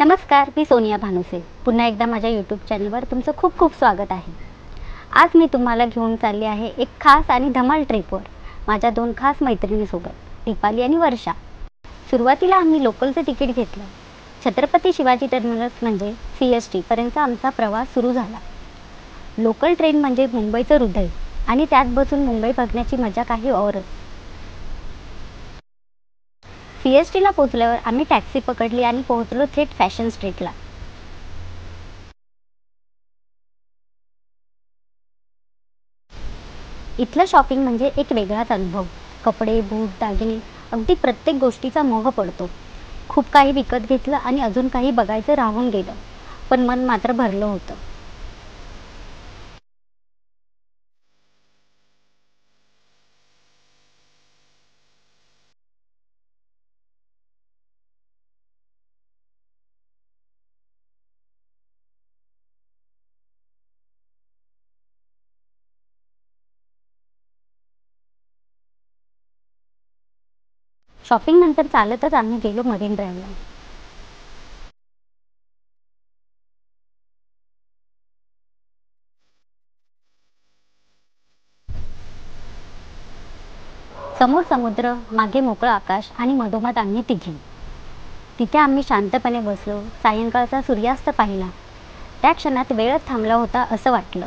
नमस्कार, मी सोनिया भानुसे. पुन्हा एकदा माझ्या यूट्यूब चॅनलवर तुमचं खूप खूप स्वागत आहे. आज मी तुम्हाला घेऊन चालली आहे एक खास आणि धमाल ट्रिपवर माझ्या दोन खास मैत्रिणीसोबत, दीपाली आणि वर्षा. सुरुवातीला आम्ही लोकलचं तिकीट घेतलं. छत्रपती शिवाजी टर्मिनस म्हणजे CST पर्यंतचा आमचा प्रवास सुरू झाला. लोकल ट्रेन म्हणजे मुंबईचं हृदय आणि त्यात बसून मुंबई बघण्याची मजा काही औरच. CSTला पोहोचल्यावर आम्ही टॅक्सी पकडली आणि पोहोचलो थेट फॅशन स्ट्रीटला. इथलं शॉपिंग म्हणजे एक वेगळाच अनुभव. कपडे, बूट, दागिने, अगदी प्रत्येक गोष्टीचा मोह पडतो. खूप काही विकत घेतलं आणि अजून काही बघायचं राहून गेलं, पण मन मात्र भरलं होतं. शॉपिंग नंतर चालतच आम्ही गेलो मरीन ड्राईव्हला. समोर समुद्र, मागे मोकळं आकाश आणि मधोमध आम्ही तिघी. तिथे आम्ही शांतपणे बसलो, सायंकाळचा सूर्यास्त पाहिला. त्या क्षणात वेळच थांबला होता असं वाटलं.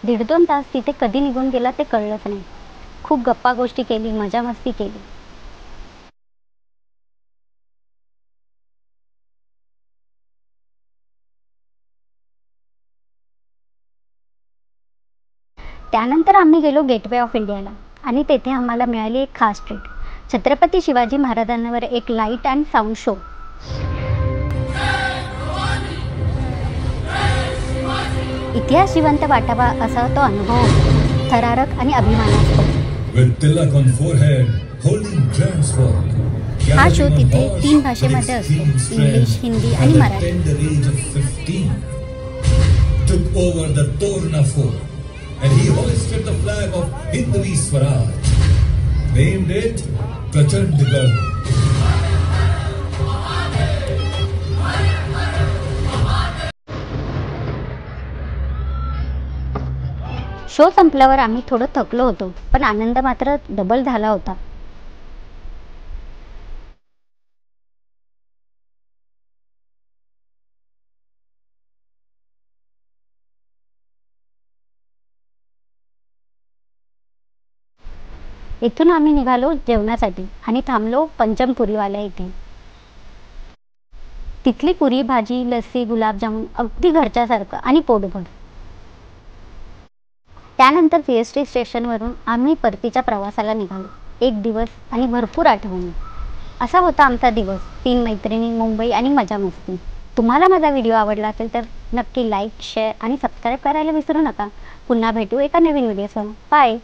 1.5-2 तास तिथे कधी निघून गेला ते कळलंच नाही. खूप गप्पा गोष्टी केली, मजा मस्ती केली. त्यानंतर आम्ही गेलो गेटवे ऑफ इंडियाला आणि तेथे आम्हाला मिळाली एक खास ट्रीट. छत्रपती शिवाजी महाराजांवर एक लाईट अँड साऊंड शो. इतिहास जिवंत वाटावा असा तो अनुभव होता. थरारक आणि अभिमानास्पद. हा शो तिथे 3 भाषेमध्ये असतो, इंग्लिश, हिंदी आणि Marathi. And he hoisted the flag of Hindvi Swaraj, named it Prachandgarh. Show संपल्यावर आम्ही थोडं थकलो होतो, पण आनंद मात्र डबल झाला होता. इथून आम्ही निघालो जेवणासाठी आणि थांबलो पंचमपुरीवाल्या इथे. तिथली पुरी भाजी, लस्सी, गुलाबजामुन अगदी घरच्यासारखं आणि पोटभर. त्यानंतर CST स्टेशनवरून आम्ही परतीच्या प्रवासाला निघालो. एक दिवस आणि भरपूर आठवणी. असा होता आमचा दिवस. 3 मैत्रिणी, मुंबई आणि मजा मस्ती. तुम्हाला माझा व्हिडिओ आवडला असेल तर नक्की लाईक, शेअर आणि सबस्क्राईब करायला विसरू नका. पुन्हा भेटू एका नवीन व्हिडिओसह. बाय.